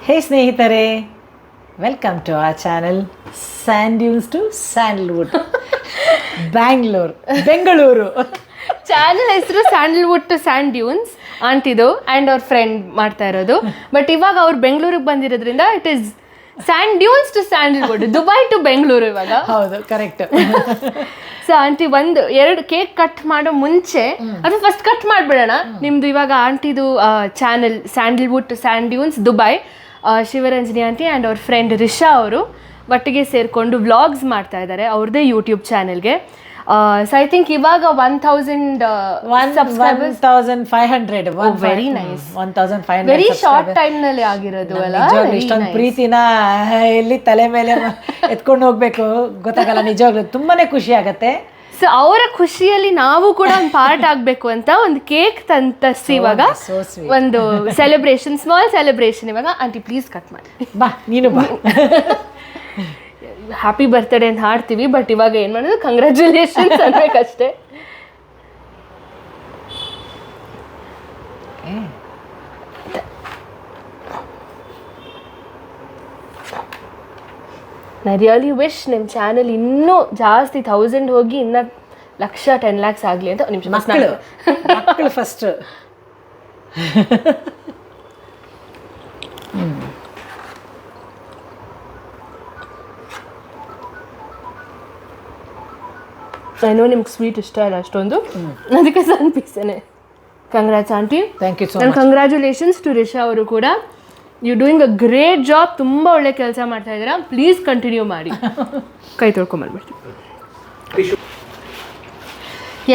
ಹೇ ಸ್ನೇಹಿತರೆ, welcome to our channel sand dunes to sandalwood Bengaluru. Channel ಹೆಸರು sandalwood to sand dunes ಅಂತಿದ್ದು and ಅವ್ರ friend ಮಾಡ್ತಾ ಇರೋದು. ಬಟ್ ಇವಾಗ ಅವ್ರು ಬೆಂಗಳೂರಿಗೆ ಬಂದಿರೋದ್ರಿಂದ it is sand dunes to sandalwood, Dubai to Bengaluru ಇವಾಗ. ಹೌದು, ಕರೆಕ್ಟ್. ಸೊ ಆಂಟಿ ಎರಡು ಕೇಕ್ ಕಟ್ ಮಾಡೋ ಮುಂಚೆ ಅದು ಫಸ್ಟ್ ಕಟ್ ಮಾಡಿಬಿಡೋಣ. ನಿಮ್ದು ಇವಾಗ ಆಂಟಿದು channel sandalwood to sand dunes Dubai, Shivaranjani aunty and ಅವ್ರ ಫ್ರೆಂಡ್ ರಿಷಾ ಅವರು ಒಟ್ಟಿಗೆ ಸೇರಿಕೊಂಡು ವ್ಲಾಗ್ಸ್ ಮಾಡ್ತಾ ಇದ್ದಾರೆ ಅವ್ರದ್ದೇ ಯೂಟ್ಯೂಬ್ ಚಾನಲ್ಗೆ. ಸೊ ಐ ಥಿಂಕ್ ಇವಾಗ 1,500 very nice, 1,500 very short time ನಲ್ಲಿ ಆಗಿರೋದು ಅಲ್ಲ. ಇಷ್ಟೊಂದು ಪ್ರೀತಿನ ಎಲ್ಲಿ ತಲೆ ಮೇಲೆ ಎತ್ಕೊಂಡು ಹೋಗ್ಬೇಕು ಗೊತ್ತಾಗಲ್ಲ. ನಿಜವಾಗ್ಲೂ ತುಂಬಾನೇ ಖುಷಿ ಆಗತ್ತೆ. ಸೊ ಅವರ ಖುಷಿಯಲ್ಲಿ ನಾವು ಕೂಡ ಒಂದು ಪಾರ್ಟ್ ಆಗಬೇಕು ಅಂತ ಒಂದು ಕೇಕ್ ತರಿಸಿ ಇವಾಗ ಒಂದು ಸೆಲೆಬ್ರೇಷನ್, ಸ್ಮಾಲ್ ಸೆಲೆಬ್ರೇಷನ್. ಇವಾಗ ಆಂಟಿ ಪ್ಲೀಸ್ ಕಟ್ ಮಾಡಿ. ಬಾ, ನೀನು ಬಾ. ಹ್ಯಾಪಿ ಬರ್ತ್ಡೇ ಅಂತ ಹಾಡ್ತೀವಿ, ಬಟ್ ಇವಾಗ ಏನು ಮಾಡೋದು, ಕಂಗ್ರ್ಯಾಚುಲೇಷನ್ಸ್ ಅನ್ಬೇಕಷ್ಟೇ. ಐ ರಿಯಲಿ ವಿಶ್ ನಿಮ್ಮ ಚಾನಲ್ ಇನ್ನೂ ಜಾಸ್ತಿ 1000 ಹೋಗಿ ಇನ್ನೂ 1,00,000 10 lakhs ಆಗಲಿ ಅಂತ. ನಿಮಿಷ ಮಕ್ಕಳು ಫಸ್ಟ್. ಏನೋ ನಿಮ್ಗೆ ಸ್ವೀಟ್ ಇಷ್ಟ ಇಲ್ಲ ಅಷ್ಟೊಂದು, ಅದಕ್ಕೆ ಸಣ್ಣ ಪೀಸೇನೆ. Congrats aunty. Thank you so much. Congratulations to Risha ಅವರು ಕೂಡ. You doing a great job. ತುಂಬ ಒಳ್ಳೆ ಕೆಲಸ ಮಾಡ್ತಾ ಇದ್ದೀರಾ. ಪ್ಲೀಸ್ ಕಂಟಿನ್ಯೂ ಮಾಡಿ. ಕೈ ತೊಳ್ಕೊಂಬರ್ಬಿಡ್ತೀವಿ.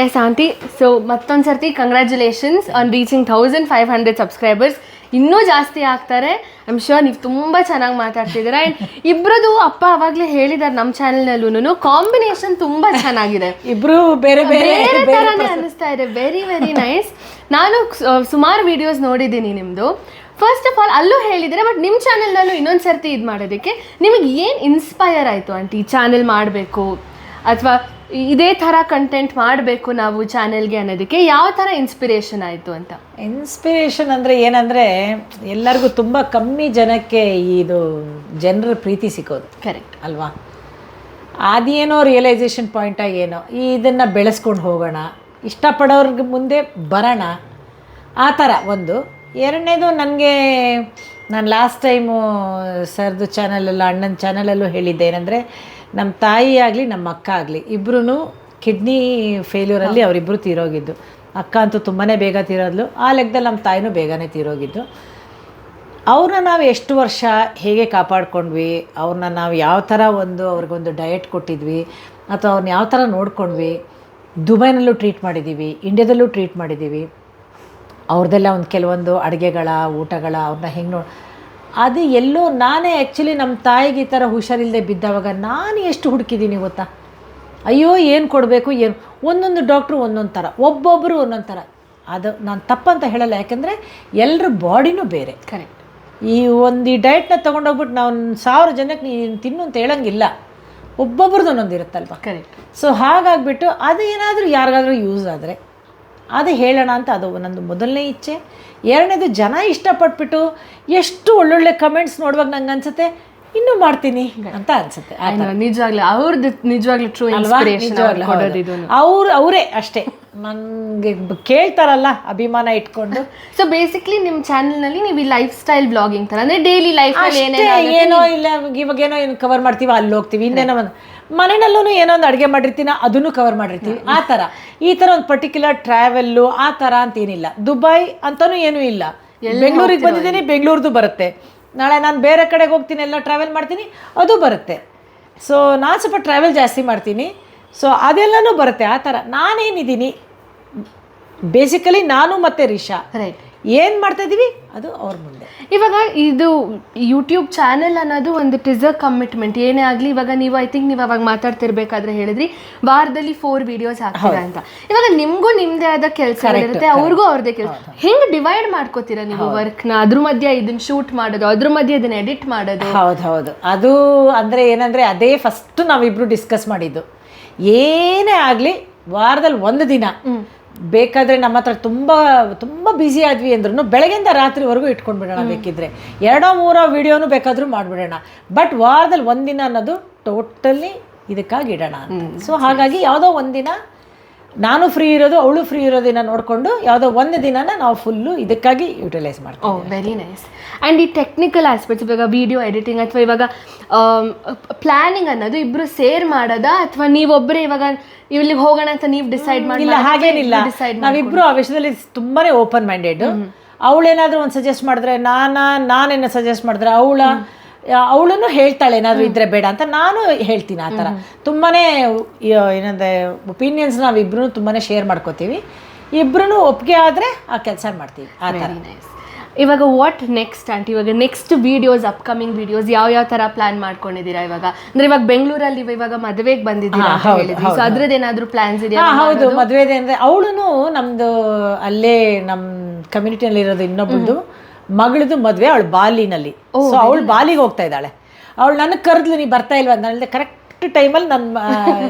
ಎಸ್ ಆಂಟಿ, ಸೊ ಮತ್ತೊಂದು ಸರ್ತಿ ಕಂಗ್ರ್ಯಾಚುಲೇಷನ್ಸ್ ಆನ್ ರೀಚಿಂಗ್ 1,500 ಸಬ್ಸ್ಕ್ರೈಬರ್ಸ್. ಇನ್ನೂ ಜಾಸ್ತಿ ಆಗ್ತಾರೆ. ಐ ಆಮ್ ಶ್ಯೂರ್ ನೀವು ತುಂಬ ಚೆನ್ನಾಗಿ ಮಾತಾಡ್ತಿದ್ದೀರಾ. ಆ್ಯಂಡ್ ಇಬ್ಬರದು ಅಪ್ಪ ಅವಾಗಲೇ ಹೇಳಿದ್ದಾರೆ ನಮ್ಮ ಚಾನಲ್ನಲ್ಲೂ ಕಾಂಬಿನೇಷನ್ ತುಂಬ ಚೆನ್ನಾಗಿದೆ. ಇಬ್ರು ಬೇರೆ ಬೇರೆ ಥರನೇ ಅನ್ನಿಸ್ತಾ ಇದೆ. Very very nice. ನಾನು ಸುಮಾರು ವಿಡಿಯೋಸ್ ನೋಡಿದ್ದೀನಿ ನಿಮ್ಮದು. ಫಸ್ಟ್ ಆಫ್ ಆಲ್ ಅಲ್ಲೂ ಹೇಳಿದರೆ, ಬಟ್ ನಿಮ್ಮ ಚಾನಲ್ನಲ್ಲೂ ಇನ್ನೊಂದು ಸರ್ತಿ ಇದು ಮಾಡೋದಕ್ಕೆ ನಿಮಗೆ ಏನು ಇನ್ಸ್ಪೈರ್ ಆಯಿತು ಆಂಟಿ? ಚಾನೆಲ್ ಮಾಡಬೇಕು ಅಥವಾ ಇದೇ ಥರ ಕಂಟೆಂಟ್ ಮಾಡಬೇಕು ನಾವು ಚಾನೆಲ್ಗೆ ಅನ್ನೋದಕ್ಕೆ ಯಾವ ಥರ ಇನ್ಸ್ಪಿರೇಷನ್ ಆಯಿತು ಅಂತ? ಇನ್ಸ್ಪಿರೇಷನ್ ಅಂದರೆ ಏನಂದರೆ, ಎಲ್ಲರಿಗೂ ತುಂಬ ಕಮ್ಮಿ ಜನಕ್ಕೆ ಇದು ಜನರ ಪ್ರೀತಿ ಸಿಗೋದು. ಕರೆಕ್ಟ್ ಅಲ್ವಾ? ಅದೇನೋ ರಿಯಲೈಸೇಷನ್ ಪಾಯಿಂಟಾಗಿ ಏನೋ ಇದನ್ನು ಬೆಳೆಸ್ಕೊಂಡು ಹೋಗೋಣ, ಇಷ್ಟಪಡೋರ್ಗೆ ಮುಂದೆ ಬರೋಣ, ಆ ಥರ ಒಂದು. ಎರಡನೇದು, ನನಗೆ ನಾನು ಲಾಸ್ಟ್ ಟೈಮು ಸರ್ದು ಚಾನಲಲ್ಲ, ಅಣ್ಣನ ಚಾನಲಲ್ಲೂ ಹೇಳಿದ್ದೆ ಏನಂದರೆ, ನಮ್ಮ ತಾಯಿ ಆಗಲಿ ನಮ್ಮ ಅಕ್ಕ ಆಗಲಿ ಇಬ್ಬರೂ ಕಿಡ್ನಿ ಫೇಲ್ಯೂರಲ್ಲಿ ಅವರಿಬ್ಬರು ತೀರೋಗಿದ್ದು. ಅಕ್ಕ ಅಂತೂ ತುಂಬಾ ಬೇಗ ತೀರೋದ್ಲು. ಆ ಲೆಕ್ಕದಲ್ಲಿ ನಮ್ಮ ತಾಯಿನೂ ಬೇಗನೆ ತೀರೋಗಿದ್ದು. ಅವ್ರನ್ನ ನಾವು ಎಷ್ಟು ವರ್ಷ ಹೇಗೆ ಕಾಪಾಡ್ಕೊಂಡ್ವಿ, ಅವ್ರನ್ನ ನಾವು ಯಾವ ಥರ ಅವ್ರಿಗೊಂದು ಡಯಟ್ ಕೊಟ್ಟಿದ್ವಿ, ಅಥವಾ ಅವ್ರನ್ನ ಯಾವ ಥರ ನೋಡ್ಕೊಂಡ್ವಿ. ದುಬೈನಲ್ಲೂ ಟ್ರೀಟ್ ಮಾಡಿದ್ದೀವಿ, ಇಂಡಿಯಾದಲ್ಲೂ ಟ್ರೀಟ್ ಮಾಡಿದ್ದೀವಿ. ಅವ್ರದ್ದೆಲ್ಲ ಕೆಲವೊಂದು ಅಡುಗೆಗಳ ಊಟಗಳ ಅವ್ರನ್ನ ಹೆಂಗೆ ಅದು ಎಲ್ಲೋ ನಾನೇ ಆ್ಯಕ್ಚುಲಿ ನಮ್ಮ ತಾಯಿಗೆ ಈ ಥರ ಹುಷಾರಿಲ್ಲದೆ ಬಿದ್ದಾವಾಗ ನಾನು ಎಷ್ಟು ಹುಡುಕಿದ್ದೀನಿ ಗೊತ್ತಾ. ಅಯ್ಯೋ ಏನು ಕೊಡಬೇಕು, ಏನು ಒಂದೊಂದು ಡಾಕ್ಟ್ರು ಒಂದೊಂದು ಥರ, ಒಬ್ಬೊಬ್ಬರು ಒಂದೊಂದು ಥರ. ಅದು ನಾನು ತಪ್ಪಂತ ಹೇಳಲ್ಲ, ಯಾಕೆಂದರೆ ಎಲ್ಲರ ಬಾಡಿನೂ ಬೇರೆ. ಕರೆಕ್ಟ್. ಈ ಡಯಟ್ನ ತೊಗೊಂಡೋಗ್ಬಿಟ್ಟು ನಾವು 1000 ಜನಕ್ಕೆ ನೀನು ತಿನ್ನು ಅಂತ ಹೇಳೋಂಗಿಲ್ಲ. ಒಬ್ಬೊಬ್ರದ್ದು ಒಂದೊಂದು ಇರುತ್ತಲ್ವ. ಕರೆಕ್ಟ್. ಸೊ ಹಾಗಾಗಿಬಿಟ್ಟು ಅದು ಏನಾದರೂ ಯಾರಿಗಾದ್ರೂ ಯೂಸ್ ಆದರೆ ಅದು ಹೇಳೋಣ ಅಂತ ಅದು ನನ್ನದು ಮೊದಲನೇ ಇಚ್ಛೆ. ಎರಡನೇದು, ಜನ ಇಷ್ಟಪಟ್ಬಿಟ್ಟು ಎಷ್ಟು ಒಳ್ಳೊಳ್ಳೆ ಕಮೆಂಟ್ಸ್ ನೋಡುವಾಗ ನಂಗೆ ಅನ್ಸುತ್ತೆ ಇನ್ನೂ ಮಾಡ್ತೀನಿ ಅಂತ ಅನ್ಸುತ್ತೆ. ನಿಜವಾಗ್ಲೂ ಅವ್ರದ್ದು ನಿಜವಾಗ್ಲೂ ಟ್ರೂ ಇನ್ಸ್ಪಿರೇಷನ್ ಅವರೇ ಅಷ್ಟೇ ನನಗೆ ಕೇಳ್ತಾರಲ್ಲ ಅಭಿಮಾನ ಇಟ್ಕೊಂಡು. ಸೊ ಬೇಸಿಕ್ಲಿ ನಿಮ್ಮ ಚಾನಲ್ನಲ್ಲಿ ನೀವು ಲೈಫ್ ಸ್ಟೈಲ್ ಬ್ಲಾಗಿಂಗ್ ಥರ ಅಂದರೆ ಡೈಲಿ ಲೈಫ್ ಏನೋ ಇಲ್ಲ, ಇವಾಗೇನೋ ಏನು ಕವರ್ ಮಾಡ್ತೀವಿ, ಅಲ್ಲಿ ಹೋಗ್ತೀವಿ, ಇನ್ನೇನೋ ಒಂದು ಮನೆಯಲ್ಲೂ ಏನೋ ಒಂದು ಅಡುಗೆ ಮಾಡಿರ್ತೀನಿ, ಅದನ್ನು ಕವರ್ ಮಾಡಿರ್ತೀವಿ. ಆ ಥರ ಈ ಥರ ಒಂದು ಪರ್ಟಿಕ್ಯುಲರ್ ಟ್ರಾವೆಲ್ಲು ಆ ಥರ ಅಂತೇನಿಲ್ಲ. ದುಬೈ ಅಂತಲೂ ಏನೂ ಇಲ್ಲ. ಬೆಂಗಳೂರಿಗೆ ಬಂದಿದ್ದೀನಿ, ಬೆಂಗಳೂರ್ದು ಬರುತ್ತೆ. ನಾಳೆ ನಾನು ಬೇರೆ ಕಡೆಗೆ ಹೋಗ್ತೀನಿ, ಎಲ್ಲ ಟ್ರಾವೆಲ್ ಮಾಡ್ತೀನಿ, ಅದು ಬರುತ್ತೆ. ಸೊ ನಾನು ಸ್ವಲ್ಪ ಟ್ರಾವೆಲ್ ಜಾಸ್ತಿ ಮಾಡ್ತೀನಿ. ಸೊ ಅದೆಲ್ಲನೂ ಬರುತ್ತೆ. ಆ ಥರ ನಾನೇನಿದ್ದೀನಿ ಬೇಸಿಕಲಿ ನಾನು ಮತ್ತು ರಿಷಾ ರೈಟ್ ಏನು ಮಾಡ್ತಾಯಿದ್ದೀವಿ ಅದು ಅವ್ರ ಮುಂದೆ. ಇವಾಗ ಇದು ಯೂಟ್ಯೂಬ್ ಚಾನೆಲ್ ಅನ್ನೋದು ಒಂದು ಟಿಸರ್ ಕಮಿಟ್ಮೆಂಟ್ ಏನೇ ಆಗಲಿ. ಇವಾಗ ನೀವು ಐ ಥಿಂಕ್ ನೀವು ಅವಾಗ ಮಾತಾಡ್ತಿರ್ಬೇಕಾದ್ರೆ ಹೇಳಿದ್ರಿ ವಾರದಲ್ಲಿ 4 ವಿಡಿಯೋಸ್ ಹಾಕ್ತೀರಾ ಅಂತ. ಇವಾಗ ನಿಮಗೂ ನಿಮ್ಮದೇ ಆದ ಕೆಲಸ ಇರುತ್ತೆ, ಅವ್ರಿಗೂ ಅವ್ರದ್ದೇ ಕೆಲಸ. ಹೆಂಗೆ ಡಿವೈಡ್ ಮಾಡ್ಕೋತೀರಾ ನೀವು ವರ್ಕ್ನ? ಅದ್ರ ಮಧ್ಯೆ ಇದನ್ನ ಶೂಟ್ ಮಾಡೋದು, ಅದ್ರ ಮಧ್ಯೆ ಇದನ್ನ ಎಡಿಟ್ ಮಾಡೋದು? ಹೌದು ಅದು ಅಂದರೆ ಏನಂದರೆ, ಅದೇ ಫಸ್ಟು ನಾವಿಬ್ಬರು ಡಿಸ್ಕಸ್ ಮಾಡಿದ್ದು. ಏನೇ ಆಗಲಿ ವಾರದಲ್ಲಿ 1 ದಿನ ಬೇಕಾದರೆ ನಮ್ಮ ಹತ್ರ ತುಂಬ ತುಂಬ ಬ್ಯುಸಿ ಆದ್ವಿ ಅಂದ್ರೂ ಬೆಳಗ್ಗೆಯಿಂದ ರಾತ್ರಿವರೆಗೂ ಇಟ್ಕೊಂಡು ಬಿಡೋಣ ಬೇಕಿದ್ರೆ 2-3 ವೀಡಿಯೋನು ಬೇಕಾದರೂ ಮಾಡಿಬಿಡೋಣ. ಬಟ್ ವಾರದಲ್ಲಿ ಒಂದಿನ ಅನ್ನೋದು ಟೋಟಲಿ ಇದಕ್ಕಾಗಿ ಇಡೋಣ ಅಂತ. ಸೊ ಹಾಗಾಗಿ ಯಾವುದೋ ಒಂದಿನ ನಾನು ಫ್ರೀ ಇರೋದು ಅವಳು ಫ್ರೀ ಇರೋದಿನ ನೋಡಿಕೊಂಡು ಯಾವುದೋ ಒಂದು ದಿನನ ನಾವು ಫುಲ್ಲು ಇದಕ್ಕಾಗಿ ಯುಟಿಲೈಸ್ ಮಾಡ್ತೀವಿ. Very nice. ಆ್ಯಂಡ್ ಈ ಟೆಕ್ನಿಕಲ್ ಆಸ್ಪೆಕ್ಟ್ಸ್ ಇವಾಗ ವಿಡಿಯೋ ಎಡಿಟಿಂಗ್ ಅಥವಾ ಇವಾಗ ಪ್ಲಾನಿಂಗ್ ಅನ್ನೋದು ಇಬ್ಬರು ಸೇರ್ ಮಾಡೋದಾ ಅಥವಾ ನೀವೊಬ್ಬರೇ ಇವಾಗ ಇಲ್ಲಿಗೆ ಹೋಗೋಣ ಅಂತ ನೀವು ಡಿಸೈಡ್ ಮಾಡಿ? ಇಲ್ಲ, ಹಾಗೇನಿಲ್ಲ. ನಾವಿಬ್ರು ಆ ವಿಷಯದಲ್ಲಿ ತುಂಬಾ ಓಪನ್ ಮೈಂಡೆಡ್. ಅವಳೇನಾದರೂ ಒಂದು ಸಜೆಸ್ಟ್ ಮಾಡಿದ್ರೆ ನಾನೇನೋ ಸಜೆಸ್ಟ್ ಮಾಡಿದ್ರೆ ಅವಳನ್ನು ಹೇಳ್ತಾಳೆ ಏನಾದರೂ ಇದ್ರೆ ಬೇಡ ಅಂತ, ನಾನು ಹೇಳ್ತೀನಿ. ಆ ಥರ ತುಂಬಾ ಏನಂದರೆ ಒಪಿನಿಯನ್ಸ್ ನಾವಿಬ್ರು ತುಂಬಾ ಶೇರ್ ಮಾಡ್ಕೋತೀವಿ. ಇಬ್ರು ಒಪ್ಪಿಗೆ ಆದರೆ ಆ ಕೆಲಸ ಮಾಡ್ತೀವಿ. ಆ ಥರ. ಇವಾಗ ವಾಟ್ ನೆಕ್ಸ್ಟ್ ಆಂಟಿ? ಇವಾಗ ನೆಕ್ಸ್ಟ್ ವಿಡಿಯೋಸ್, ಅಪ್ಕಮಿಂಗ್ ವಿಡಿಯೋಸ್ ಯಾವ ಥರ ಪ್ಲಾನ್ ಮಾಡ್ಕೊಂಡಿದ್ದೀರಾ ಇವಾಗ? ಅಂದ್ರೆ ಇವಾಗ ಬೆಂಗಳೂರಲ್ಲಿ ಇವಾಗ ಮದುವೆಗೆ ಬಂದಿದ್ದೀರಾ ಹೇಳಿದ್ರಿ, ಸೊ ಅದ್ರದ್ದು ಏನಾದರೂ ಪ್ಲಾನ್ಸ್ ಇದೆಯಾ? ಹೌದು, ಮದುವೆದೆ ಅಂದರೆ ಅವಳು ನಮ್ಮದು ಅಲ್ಲೇ ನಮ್ಮ ಕಮ್ಯುನಿಟಿಯಲ್ಲಿ ಇರೋದು ಇನ್ನೊಬ್ಬಳು ಮಗಳದು ಮದುವೆ, ಅವಳು ಬಾಲಿನಲ್ಲಿ. ಸೊ ಅವಳು ಬಾಲಿಗೆ ಹೋಗ್ತಾ ಇದ್ದಾಳೆ. ಅವಳು ನನಗೆ ಕರೆದ್ಲು, ನೀ ಬರ್ತಾ ಇಲ್ವ ಅಂತ. ಹೇಳಿದೆ ಕರೆಕ್ಟ್ ಟೈಮಲ್ಲಿ ನನ್ನ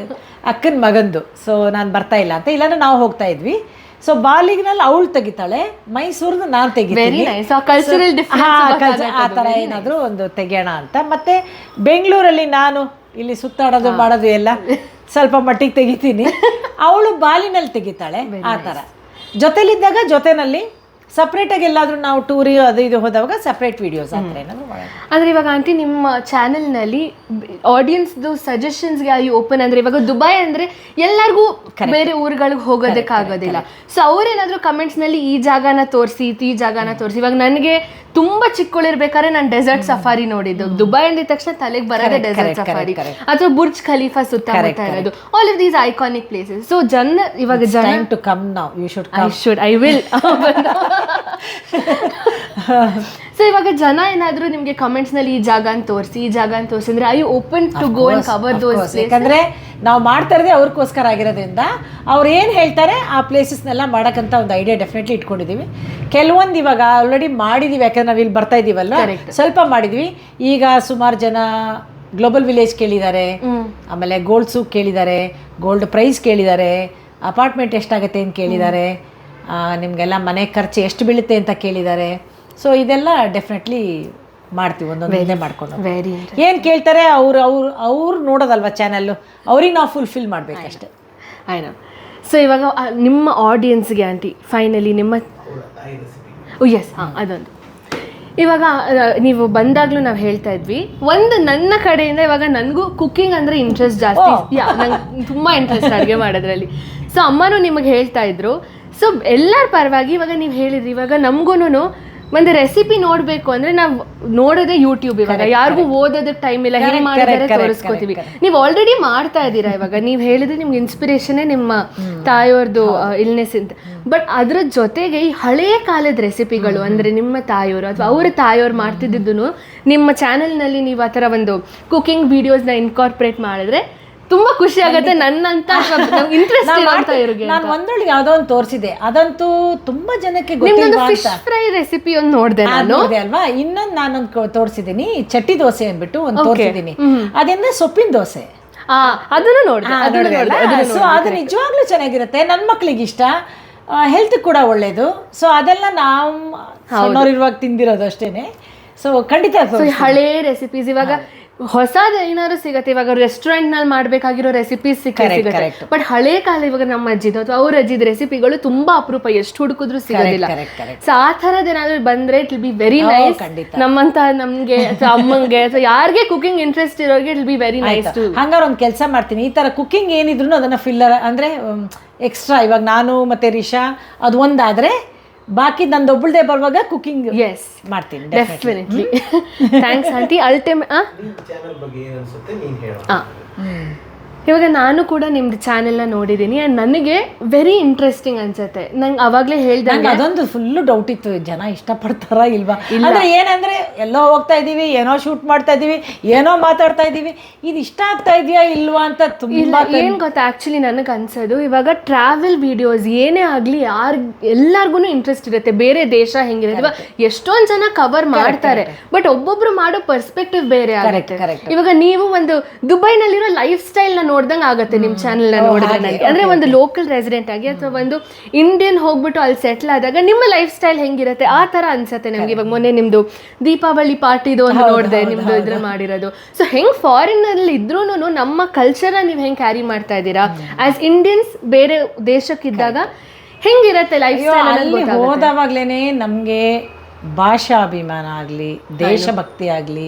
ಅಕ್ಕನ ಮಗಂದು, ಸೊ ನಾನು ಬರ್ತಾ ಇಲ್ಲ ಅಂತ. ಇಲ್ಲಾಂದ್ರೆ ನಾವು ಹೋಗ್ತಾ ಇದ್ವಿ. ಸೊ ಬಾಲಿಗ್ನಲ್ಲಿ ಅವಳು ತೆಗಿತಾಳೆ, ಮೈಸೂರ್ದು ನಾನು ತೆಗಿತೀನಿ. ಆ ಥರ ಏನಾದರೂ ಒಂದು ತೆಗಿಯೋಣ ಅಂತ. ಮತ್ತು ಬೆಂಗಳೂರಲ್ಲಿ ನಾನು ಇಲ್ಲಿ ಸುತ್ತಾಡೋದು ಮಾಡೋದು ಎಲ್ಲ ಸ್ವಲ್ಪ ಮಟ್ಟಿಗೆ ತೆಗಿತೀನಿ. ಅವಳು ಬಾಲಿನಲ್ಲಿ ತೆಗಿತಾಳೆ. ಆ ಥರ ಜೊತೆಲಿದ್ದಾಗ ಜೊತೆನಲ್ಲಿ, ಸಪ್ರೇಟಾಗಿ ಎಲ್ಲಾದರೂ ನಾವು ಟೂರಿ ಅದು ಇದು ಹೋದಾಗ ಸಪ್ರೇಟ್ ವಿಡಿಯೋಸ್ ಆ ಥರ ಏನಾದರೂ ಮಾಡೋಣ. ಅಂದರೆ ಇವಾಗ ಆಂಟಿ ನಿಮ್ಮ ಚಾನೆಲ್ನಲ್ಲಿ ಆಡಿಯನ್ಸ್ದು ಸಜೆಷನ್ಸ್ಗೆ ಐ ಓಪನ್. ಅಂದರೆ ಇವಾಗ ದುಬೈ ಅಂದರೆ ಎಲ್ಲರಿಗೂ ಬೇರೆ ಊರುಗಳಿಗೆ ಹೋಗೋದಕ್ಕಾಗೋದಿಲ್ಲ. ಸೊ ಅವ್ರೇನಾದರೂ ಕಮೆಂಟ್ಸ್ನಲ್ಲಿ ಈ ಜಾಗನ ತೋರಿಸಿ ಇವಾಗ ನನಗೆ ತುಂಬ ಚಿಕ್ಕಳಿರ್ಬೇಕಾದ್ರೆ ನಾನು ಡೆಸರ್ಟ್ ಸಫಾರಿ ನೋಡಿದ್ದು. ದುಬೈ ಅಂದಿದ ತಕ್ಷಣ ತಲೆಗೆ ಬರೋದೇ ಡೆಸರ್ಟ್ ಸಫಾರಿ ಅಥವಾ ಬುರ್ಜ್ ಖಲೀಫಾ ಸುತ್ತಮುತ್ತ ಇರೋದು, all of these iconic places. So ಇವಾಗ to come now, you should I will. So ಇವಾಗ ಜನ ಏನಾದರೂ ನಿಮಗೆ ಕಮೆಂಟ್ಸ್ನಲ್ಲಿ ಈ ಜಾಗ ಅಂತ ತೋರಿಸಿ ಅಂದ್ರೆ I open to go and cover those places? ಯಾಕಂದರೆ ನಾವು ಮಾಡ್ತಾ ಇರೋದೇ ಅವ್ರಿಗೋಸ್ಕರ ಆಗಿರೋದ್ರಿಂದ ಅವ್ರು ಏನು ಹೇಳ್ತಾರೆ ಆ ಪ್ಲೇಸಸ್ನೆಲ್ಲ ಮಾಡೋಕ್ಕಂತ ಒಂದು ಐಡಿಯಾ ಡೆಫಿನೆಟ್ಲಿ ಇಟ್ಕೊಂಡಿದ್ದೀವಿ. ಕೆಲವೊಂದು ಇವಾಗ ಆಲ್ರೆಡಿ ಮಾಡಿದ್ದೀವಿ, ಯಾಕಂದ್ರೆ ನಾವು ಇಲ್ಲಿ ಬರ್ತಾ ಇದ್ದೀವಲ್ಲ, ಸ್ವಲ್ಪ ಮಾಡಿದ್ವಿ. ಈಗ ಸುಮಾರು ಜನ ಗ್ಲೋಬಲ್ ವಿಲೇಜ್ ಕೇಳಿದ್ದಾರೆ, ಆಮೇಲೆ ಗೋಲ್ಡ್ ಸೂಕ್ ಕೇಳಿದ್ದಾರೆ, ಗೋಲ್ಡ್ ಪ್ರೈಸ್ ಕೇಳಿದ್ದಾರೆ, ಅಪಾರ್ಟ್ಮೆಂಟ್ ಎಷ್ಟಾಗುತ್ತೆ ಅಂತ ಕೇಳಿದ್ದಾರೆ, ನಿಮಗೆಲ್ಲ ಮನೆ ಖರ್ಚು ಎಷ್ಟು ಬೀಳುತ್ತೆ ಅಂತ ಕೇಳಿದ್ದಾರೆ. ಸೊ ಇದೆಲ್ಲ ಡೆಫಿನೆಟ್ಲಿ ಮಾಡ್ತೀವಿ, ಒಂದೊಂದೇ ಮಾಡ್ಕೊಂಡು. ಏನು ಕೇಳ್ತಾರೆ ಅವ್ರು ನೋಡೋದಲ್ವ ಚಾನಲ್ಲು, ಅವ್ರಿಗೆ ನಾವು ಫುಲ್ಫಿಲ್ ಮಾಡಬೇಕಷ್ಟೆ. ಆಯ್ತು. ಸೊ ಇವಾಗ ನಿಮ್ಮ ಆಡಿಯನ್ಸ್ಗೆ ಆಂಟಿ ಫೈನಲಿ ನಿಮ್ಮ ಎಸ್ ಅದೊಂದು ಇವಾಗ ನೀವು ಬಂದಾಗಲೂ ನಾವು ಹೇಳ್ತಾ ಇದ್ವಿ, ಒಂದು ನನ್ನ ಕಡೆಯಿಂದ ಇವಾಗ ನನಗೂ ಕುಕ್ಕಿಂಗ್ ಅಂದರೆ ಇಂಟ್ರೆಸ್ಟ್ ಜಾಸ್ತಿ, ನಂಗೆ ತುಂಬ ಇಂಟ್ರೆಸ್ಟ್ ಅಡುಗೆ ಮಾಡೋದ್ರಲ್ಲಿ. ಸೊ ಅಮ್ಮನೂ ನಿಮಗೆ ಹೇಳ್ತಾ ಇದ್ರು. ಸೊ ಎಲ್ಲರ ಪರವಾಗಿ ಇವಾಗ ನೀವು ಹೇಳಿದ್ರಿ, ಇವಾಗ ನಮಗೂ ಒಂದು ರೆಸಿಪಿ ನೋಡಬೇಕು ಅಂದರೆ ನಾವು ನೋಡೋದೇ ಯೂಟ್ಯೂಬ್. ಇವಾಗ ಯಾರಿಗೂ ಓದೋದಕ್ಕೆ ಟೈಮ್ ಇಲ್ಲ, ಹೇಗೆ ಮಾಡಿದರೆ ತೋರಿಸ್ಕೋತೀವಿ. ನೀವು ಆಲ್ರೆಡಿ ಮಾಡ್ತಾ ಇದ್ದೀರಾ. ಇವಾಗ ನೀವು ಹೇಳಿದ್ರೆ ನಿಮ್ಗೆ ಇನ್ಸ್ಪಿರೇಷನ್ನೇ ನಿಮ್ಮ ತಾಯಿಯವ್ರದ್ದು ಇಲ್ನೆಸ್ ಅಂತ. ಬಟ್ ಅದ್ರ ಜೊತೆಗೆ ಈ ಹಳೆಯ ಕಾಲದ ರೆಸಿಪಿಗಳು ಅಂದರೆ ನಿಮ್ಮ ತಾಯಿಯವರು ಅಥವಾ ಅವರ ತಾಯಿಯವ್ರು ಮಾಡ್ತಿದ್ದು ನಿಮ್ಮ ಚಾನೆಲ್ನಲ್ಲಿ ನೀವು ಆ ಥರ ಒಂದು ಕುಕಿಂಗ್ ವಿಡಿಯೋಸ್ನ ಇನ್ಕಾರ್ಪೊರೇಟ್ ಮಾಡಿದ್ರೆ ತುಂಬಾ ಖುಷಿ ಆಗುತ್ತೆ. ನನ್ನಂತ ಇಂಟ್ರೆಸ್ಟ್ ನಾನು ಒಂದೊಳಗೆ ಯಾವುದೋ ಒಂದು ತೋರಿಸಿದೆ, ಅದಂತೂ ತುಂಬಾ ಜನಕ್ಕೆ ಫಿಶ್ ಫ್ರೈ ರೆಸಿಪಿ ಒಂದು ನೋಡಿದೆ ಅಲ್ವಾ. ಇನ್ನೊಂದು ನಾನೊಂದು ತೋರಿಸಿದ್ದೀನಿ, ಚಟ್ಟಿ ದೋಸೆ ಅಂದ್ಬಿಟ್ಟು ಒಂದು ತೋರಿಸಿದ್ದೀನಿ. ಅದರಿಂದ ಸೊಪ್ಪಿನ ದೋಸೆ, ಅದನ್ನು ನೋಡಿದೆ. ಸೊ ಅದು ನಿಜವಾಗ್ಲೂ ಚೆನ್ನಾಗಿರುತ್ತೆ, ನನ್ನ ಮಕ್ಳಿಗೆ ಇಷ್ಟ, ಹೆಲ್ತ್ ಕೂಡ ಒಳ್ಳೇದು. ಸೊ ಅದೆಲ್ಲ ನಾವು ಸಣ್ಣವರಿರುವಾಗ ತಿಂದಿರೋದು ಅಷ್ಟೇನೆ. ಸೊ ಖಂಡಿತ ಹಳೇ ರೆಸಿಪೀಸ್ ಇವಾಗ ಹೊಸದು ಏನಾದ್ರು ಸಿಗುತ್ತೆ. ಇವಾಗ ರೆಸ್ಟೋರೆಂಟ್ನಲ್ಲಿ ಮಾಡಬೇಕಾಗಿರೋ ರೆಸಿಪೀಸ್ ಸಿಗುತ್ತೆ. ಬಟ್ ಹಳೆ ಕಾಲ ಇವಾಗ ನಮ್ಮ ಅಜ್ಜಿದು ಅಥವಾ ಅವ್ರ ಅಜ್ಜಿದ ರೆಸಿಪಿಗಳು ತುಂಬಾ ಅಪರೂಪ, ಎಷ್ಟು ಹುಡುಕಿದ್ರು ಸಿಗೋದಿಲ್ಲ. ಸೊ ಆ ಥರದ್ದು ಏನಾದ್ರು ಬಂದ್ರೆ it will be very nice. ನಮ್ಮಂತ ನಮ್ಗೆ ಅಥವಾ ಅಮ್ಮಂಗೆ ಅಥವಾ ಯಾರಿಗೆ ಕುಕಿಂಗ್ ಇಂಟ್ರೆಸ್ಟ್ ಇರೋರಿಗೆ it will be very nice. ಹಂಗಾರೆ ಒಂದು ಕೆಲಸ ಮಾಡ್ತೀನಿ, ಈ ಥರ ಕುಕಿಂಗ್ ಏನಿದ್ರು ಅದನ್ನ ಫಿಲ್ಲರ್ ಅಂದರೆ ಎಕ್ಸ್ಟ್ರಾ, ಇವಾಗ ನಾನು ಮತ್ತೆ ರಿಷಾ ಅದು ಒಂದಾದರೆ ಬಾಕಿ ನಂದೊಬ್ಬಳದೇ ಬರುವಾಗ ಕುಕಿಂಗ್ ಎಸ್ ಮಾಡ್ತೀನಿ ಡೆಫಿನೆಟ್ಲಿ. Thanks aunty. ಇವಾಗ ನಾನು ಕೂಡ ನಿಮ್ದು ಚಾನೆಲ್ನ ನೋಡಿದ್ದೀನಿ ಆ್ಯಂಡ್ ನನಗೆ ವೆರಿ ಇಂಟ್ರೆಸ್ಟಿಂಗ್ ಅನ್ಸುತ್ತೆ. ನಂಗೆ ಅವಾಗಲೇ ಹೇಳ್ದಂಗೆ ಅದೊಂದು ಫುಲ್ಲು ಡೌಟ್ ಇತ್ತು, ಜನ ಇಷ್ಟಪಡ್ತಾರಾ ಇಲ್ವಾ ಅಂದರೆ. ಏನಂದರೆ ಎಲ್ಲೋ ಹೋಗ್ತಾ ಇದ್ದೀವಿ, ಏನೋ ಶೂಟ್ ಮಾಡ್ತಾ ಇದ್ದೀವಿ, ಏನೋ ಮಾತಾಡ್ತಾ ಇದ್ದೀವಿ, ಇದು ಇಷ್ಟ ಆಗ್ತಾ ಇದೆಯಾ ಇಲ್ವಾ ಅಂತ ತುಂಬ. ಏನು ಗೊತ್ತಾ, ಆ್ಯಕ್ಚುಲಿ ನನಗೆ ಅನ್ಸೋದು ಇವಾಗ ಟ್ರಾವೆಲ್ ವಿಡಿಯೋಸ್ ಏನೇ ಆಗಲಿ ಎಲ್ಲರಿಗೂ ಇಂಟ್ರೆಸ್ಟ್ ಇರುತ್ತೆ. ಬೇರೆ ದೇಶ ಹೆಂಗಿರುತ್ತೆ ಎಷ್ಟೊಂದು ಜನ ಕವರ್ ಮಾಡ್ತಾರೆ, ಬಟ್ ಒಬ್ಬೊಬ್ರು ಮಾಡೋ ಪರ್ಸ್ಪೆಕ್ಟಿವ್ ಬೇರೆ ಆಗುತ್ತೆ. ಇವಾಗ ನೀವು ಒಂದು ದುಬೈನಲ್ಲಿರೋ ಲೈಫ್ ಸ್ಟೈಲ್ನ ನೋಡ್ದಂಗೆ ಆಗುತ್ತೆ ನಿಮ್ಮ ಚಾನೆಲ್ನ ನೋಡಿದ್ರೆ ನನಗೆ. ಅಂದರೆ ಒಂದು ಲೋಕಲ್ ರೆಸಿಡೆಂಟ್ ಆಗಿ ಅಥವಾ ಒಂದು ಇಂಡಿಯನ್ ಹೋಗ್ಬಿಟ್ಟು ಅಲ್ಲಿ ಸೆಟ್ಲ್ ಆದಾಗ ನಿಮ್ಮ ಲೈಫ್ ಸ್ಟೈಲ್ ಹೆಂಗಿರುತ್ತೆ ಆ ಥರ ಅನ್ಸುತ್ತೆ ನಮಗೆ. ಇವಾಗ ಮೊನ್ನೆ ನಿಮ್ಮದು ದೀಪಾವಳಿ ಪಾರ್ಟಿದು ಒಂದು ನೋಡಿದೆ, ನಿಮ್ಮದು ಇದ್ರ ಮಾಡಿರೋದು. ಸೊ ಹೆಂಗೆ ಫಾರಿನಲ್ಲಿ ಇದ್ರೂ ನಮ್ಮ ಕಲ್ಚರ್ನ ನೀವು ಹೆಂಗೆ ಕ್ಯಾರಿ ಮಾಡ್ತಾ ಇದ್ದೀರಾ ಆಸ್ ಇಂಡಿಯನ್ಸ್ ಬೇರೆ ದೇಶಕ್ಕಿದ್ದಾಗ ಹೆಂಗಿರುತ್ತೆ ಲೈಫ್ ಸ್ಟೈಲ್? ಹೋದವಾಗ್ಲೇ ನಮಗೆ ಭಾಷಾಭಿಮಾನ ಆಗಲಿ, ದೇಶಭಕ್ತಿ ಆಗಲಿ,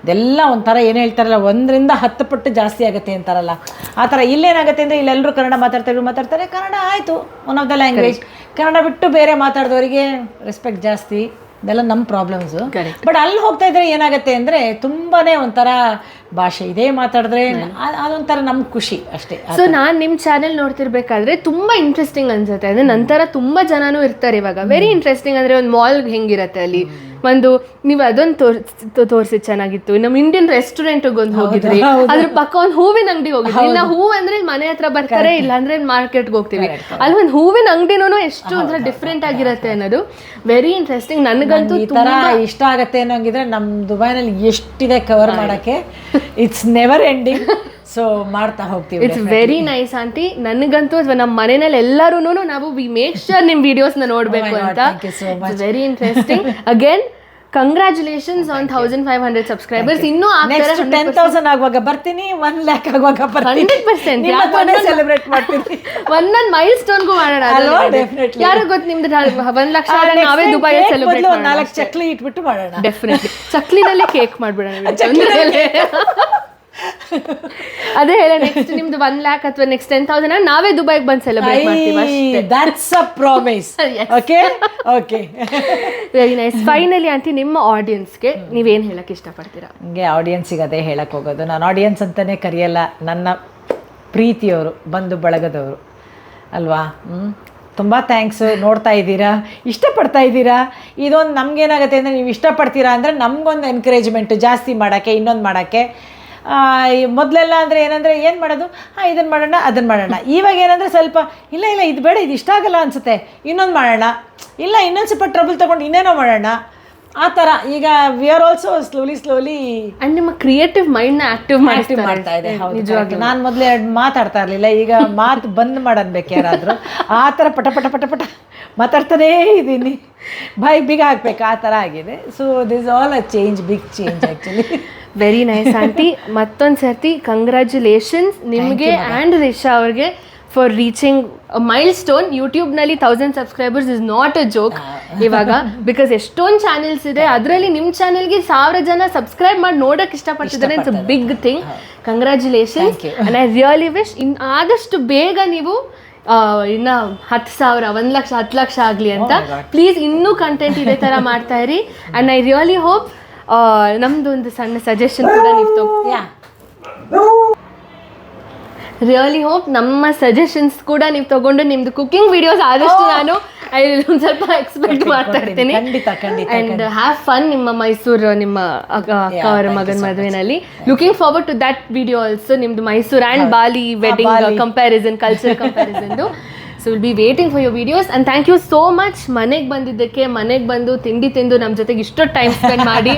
ಅದೆಲ್ಲ ಒಂಥರ ಏನು ಹೇಳ್ತಾರಲ್ಲ 1-10 ಪಟ್ಟು ಜಾಸ್ತಿ ಆಗುತ್ತೆ ಅಂತಾರಲ್ಲ, ಆ ಥರ ಇಲ್ಲೇನಾಗುತ್ತೆ ಅಂದರೆ ಇಲ್ಲೆಲ್ಲರೂ ಕನ್ನಡ ಮಾತಾಡ್ತಾರೆ. ಕನ್ನಡ ಆಯಿತು, one of the language. Kannada ಬಿಟ್ಟು ಬೇರೆ ಮಾತಾಡಿದವರಿಗೆ ರೆಸ್ಪೆಕ್ಟ್ ಜಾಸ್ತಿ. ಇದೆಲ್ಲ ನಮ್ಮ ಪ್ರಾಬ್ಲಮ್ಸು. ಬಟ್ ಅಲ್ಲಿ ಹೋಗ್ತಾ ಇದ್ರೆ ಏನಾಗುತ್ತೆ ಅಂದರೆ ತುಂಬಾ ಒಂಥರ ಭಾಷೆ ಇದೇ ಮಾತಾಡಿದ್ರೆ ಅದೊಂಥರ ನಮ್ಗೆ ಖುಷಿ ಅಷ್ಟೇ. ಸೊ ನಾನು ನಿಮ್ಮ ಚಾನೆಲ್ ನೋಡ್ತಿರ್ಬೇಕಾದ್ರೆ ತುಂಬ ಇಂಟ್ರೆಸ್ಟಿಂಗ್ ಅನ್ಸುತ್ತೆ. ಅಂದರೆ ನಂತರ ತುಂಬ ಜನನೂ ಇರ್ತಾರೆ ಇವಾಗ. Very interesting. ಅಂದರೆ ಒಂದು ಮಾಲ್ ಹೆಂಗಿರುತ್ತೆ ಅಲ್ಲಿ ಒಂದು ನೀವು ಅದೊಂದು ತೋರಿಸಿ ಚೆನ್ನಾಗಿತ್ತು. ನಮ್ಮ ಇಂಡಿಯನ್ ರೆಸ್ಟೋರೆಂಟ್ಗೆ ಒಂದು ಹೋಗಿದ್ರಿ, ಅದ್ರ ಪಕ್ಕ ಒಂದು ಹೂವಿನ ಅಂಗಡಿ ಹೋಗಿದ್ರಿ. ಇಲ್ಲ ಹೂವು ಅಂದ್ರೆ ಮನೆ ಹತ್ರ ಬರ್ತಾರೆ, ಇಲ್ಲ ಅಂದ್ರೆ ಮಾರ್ಕೆಟ್ಗೆ ಹೋಗ್ತೀವಿ. ಅಲ್ಲಿ ಒಂದು ಹೂವಿನ ಅಂಗಡಿನೂ ಎಷ್ಟು ಒಂಥರ ಡಿಫ್ರೆಂಟ್ ಆಗಿರುತ್ತೆ ಅನ್ನೋದು ವೆರಿ ಇಂಟ್ರೆಸ್ಟಿಂಗ್. ನನಗಂತೂ ಈ ಥರ ಇಷ್ಟ ಆಗತ್ತೆ ಅನ್ನೋಂಗಿದ್ರೆ ನಮ್ಮ ದುಬೈನಲ್ಲಿ ಎಷ್ಟಿದೆ ಕವರ್ ಮಾಡೋಕ್ಕೆ, ಇಟ್ಸ್ ನೆವರ್ ಎಂಡಿಂಗ್. ಸೊ ಮಾಡ್ತಾ ಹೋಗ್ತೀವಿ. It's very nice aunty. ನನಗಂತೂ ನಮ್ಮ ಮನೆಯಲ್ಲಿ ಎಲ್ಲರೂ ನಾವು ವಿ ಮೇಕ್ ಶೋರ್ ನಿಮ್ಮ ವಿಡಿಯೋಸ್ನ ನೋಡಬೇಕು ಅಂತ. It's very interesting. Again congratulations on 1500 subscribers. ಇನ್ನೂ 10,000 ಆಗುವಾಗ ಬರ್ತೀನಿ, 1 lakh ಆಗುವಾಗ ಬರ್ತೀನಿ. 100% ಸೆಲೆಬ್ರೇಟ್ ಮಾಡ್ತೀನಿ. ಒಂದೊಂದು ಮೈಲ್ ಸ್ಟೋನ್ಗೂ ಮಾಡೋಣ. ಯಾರು ಗೊತ್ತು ನಿಮ್ದು 1 ಲಕ್ಷ ನಾವೇ ದುಬೈಯಲ್ಲಿ ಸೆಲೆಬ್ರೇಟ್ ಮಾಡೋಣ. 4 ಚಕ್ಲಿ ಇಟ್ಬಿಟ್ಟು ಮಾಡೋಣ. ಡೆಫಿನೆಟ್ಲಿ ಚಕ್ಲಿನಲ್ಲೇ ಕೇಕ್ ಮಾಡ್ಬಿಡೋಣ. ಅದೇ ಹೇಳ ನೆಕ್ಸ್ಟ್ ನಿಮ್ದು 1 lakh ಅಥವಾ ನೆಕ್ಸ್ಟ್ 10,000 ನಾವೇ ದುಬೈಗೆ ಬಂದು ಸೆಲೆಬ್ರೇಟ್ ಮಾಡ್ತೀವಿ ಅಷ್ಟೇ. That's a promise. Okay okay, very nice. Finally aunty ನಿಮ್ಮ ಆಡಿಯನ್ಸ್ಗೆ ನೀವೇನು ಹೇಳಕ್ಕೆ ಇಷ್ಟಪಡ್ತೀರಾ? ನನಗೆ ಆಡಿಯನ್ಸಿಗೆ ಅದೇ ಹೇಳಕ್ಕೆ ಹೋಗೋದು, ನಾನು ಆಡಿಯನ್ಸ್ ಅಂತಲೇ ಕರೆಯಲ್ಲ, ನನ್ನ ಪ್ರೀತಿಯವರು, ಬಂಧು ಬಳಗದವರು ಅಲ್ವಾ. ತುಂಬ ಥ್ಯಾಂಕ್ಸ್. ನೋಡ್ತಾ ಇದ್ದೀರಾ, ಇಷ್ಟಪಡ್ತಾ ಇದ್ದೀರಾ. ಇದೊಂದು ನಮಗೇನಾಗುತ್ತೆ ಅಂದರೆ ನೀವು ಇಷ್ಟಪಡ್ತೀರಾ ಅಂದರೆ ನಮಗೊಂದು ಎನ್ಕರೇಜ್ಮೆಂಟು ಜಾಸ್ತಿ ಮಾಡೋಕ್ಕೆ, ಇನ್ನೊಂದು ಮಾಡೋಕ್ಕೆ. ಮೊದಲೆಲ್ಲ ಅಂದರೆ ಏನಂದರೆ ಏನು ಮಾಡೋದು, ಇದನ್ನು ಮಾಡೋಣ ಅದನ್ನು ಮಾಡೋಣ. ಇವಾಗ ಏನಂದರೆ ಸ್ವಲ್ಪ ಇಲ್ಲ ಇದು ಬೇಡ, ಇದು ಇಷ್ಟ ಆಗಲ್ಲ ಅನಿಸುತ್ತೆ, ಇನ್ನೊಂದು ಮಾಡೋಣ, ಇಲ್ಲ ಇನ್ನೊಂದು ಸ್ವಲ್ಪ ಟ್ರಬಲ್ ತೊಗೊಂಡು ಇನ್ನೇನೋ ಮಾಡೋಣ, ಆ ಥರ. ಈಗ we are also slowly and ನಿಮ್ಮ ಕ್ರಿಯೇಟಿವ್ ಮೈಂಡ್ನ ಆ್ಯಕ್ಟಿವ್ ಮಾಡ್ತಾ ಇದೆ. ನಿಜವಾಗ್ಲೂ ನಾನು ಮೊದಲೇ ಮಾತಾಡ್ತಾ ಇರಲಿಲ್ಲ, ಈಗ ಮಾತು ಬಂದ್ ಮಾಡನ್ಬೇಕು ಯಾರಾದರೂ. ಆ ಥರ ಪಟ ಮಾತಾಡ್ತಾನೇ ಇದ್ದೀನಿ, ಬಾಯಿ ಬಿಗ ಹಾಕ್ಬೇಕು, ಆ ಥರ ಆಗಿದೆ. So this all uh change, big change actually. Very nice aunty. ಮತ್ತೊಂದು ಸರ್ತಿ ಕಂಗ್ರ್ಯಾಚುಲೇಷನ್ಸ್ ನಿಮಗೆ ಆ್ಯಂಡ್ ರಿಷಾ ಅವ್ರಿಗೆ ಫಾರ್ ರೀಚಿಂಗ್ ಮೈಲ್ ಸ್ಟೋನ್. ಯೂಟ್ಯೂಬ್ನಲ್ಲಿ 1000 subscribers is not a joke ಇವಾಗ. ಬಿಕಾಸ್ ಎಷ್ಟೊಂದು ಚಾನೆಲ್ಸ್ ಇದೆ, ಅದರಲ್ಲಿ ನಿಮ್ಮ ಚಾನೆಲ್ಗೆ 1000 ಜನ ಸಬ್ಸ್ಕ್ರೈಬ್ ಮಾಡಿ ನೋಡೋಕೆ ಇಷ್ಟಪಡ್ತಿದ್ದಾರೆ. It's a big thing. Congratulations. And I really wish ಆದಷ್ಟು ಬೇಗ ನೀವು ಇನ್ನು 10,000 1 ಲಕ್ಷ 10 ಲಕ್ಷ ಆಗಲಿ ಅಂತ. ಪ್ಲೀಸ್ ಇನ್ನೂ ಕಂಟೆಂಟ್ ಇದೇ ಥರ ಮಾಡ್ತಾ ಇರಿ. ಆ್ಯಂಡ್ ಐ ರಿಯಲಿ ಹೋಪ್ ನಮ್ದು ಒಂದು ಸಣ್ಣ ಸಜೆಷನ್ ಕೂಡ ರಿಯಲಿ ಹೋಪ್ ನಮ್ಮ ಸಜೆಷನ್ಸ್ ಕೂಡ ನೀವು ತಗೊಂಡು ನಿಮ್ದು ಕುಕಿಂಗ್ ವಿಡಿಯೋಸ್ ಆದಷ್ಟು ನಾನು ಒಂದು ಸ್ವಲ್ಪ ಎಕ್ಸ್ಪೆಕ್ಟ್ ಮಾಡ್ತಾ ಇರ್ತೀನಿ. ಆ್ಯಂಡ್ ಹ್ಯಾವ್ ಫನ್ ನಿಮ್ಮ ಮೈಸೂರು ನಿಮ್ಮ ಅಕ್ಕ ಅವರ ಮಗನ ಮದುವೆನಲ್ಲಿ. Looking forward to that video also. ನಿಮ್ದು Mysuru and Bali wedding comparison, culture ಕಂಪ್ಯಾರಿಸನ್ದು. So will be waiting for your videos. And thank you so much ಮನೆಗೆ ಬಂದಿದ್ದಕ್ಕೆ, ಮನೆಗೆ ಬಂದು ತಿಂಡಿ ತಿಂದು ನಮ್ಮ ಜೊತೆಗೆ ಇಷ್ಟೊತ್ತು ಟೈಮ್ ಸ್ಪೆಂಡ್ ಮಾಡಿ.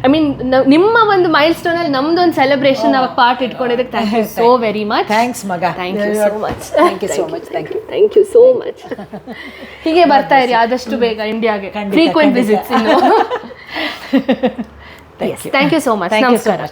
ಐ ಮೀನ್ ನಿಮ್ಮ ಒಂದು ಮೈಲ್ ಸ್ಟೋನಲ್ಲಿ ನಮ್ಮದೊಂದು ಸೆಲೆಬ್ರೇಷನ್ ಅವಾಗ ಪಾರ್ಟ್ ಇಟ್ಕೊಂಡಿದ್ದಕ್ಕೆ thank you so very much. Thanks ಮಗ. Thank you so much. Thank you so much. Thank you so much. ಹೀಗೆ ಬರ್ತಾ ಇರಿ ಆದಷ್ಟು ಬೇಗ ಇಂಡಿಯಾಗೆ, ಫ್ರೀಕ್ವೆಂಟ್ ವಿಸಿಟ್ಸ್ ಇನ್ನು. Thank you so much. ನಮಸ್ಕಾರ.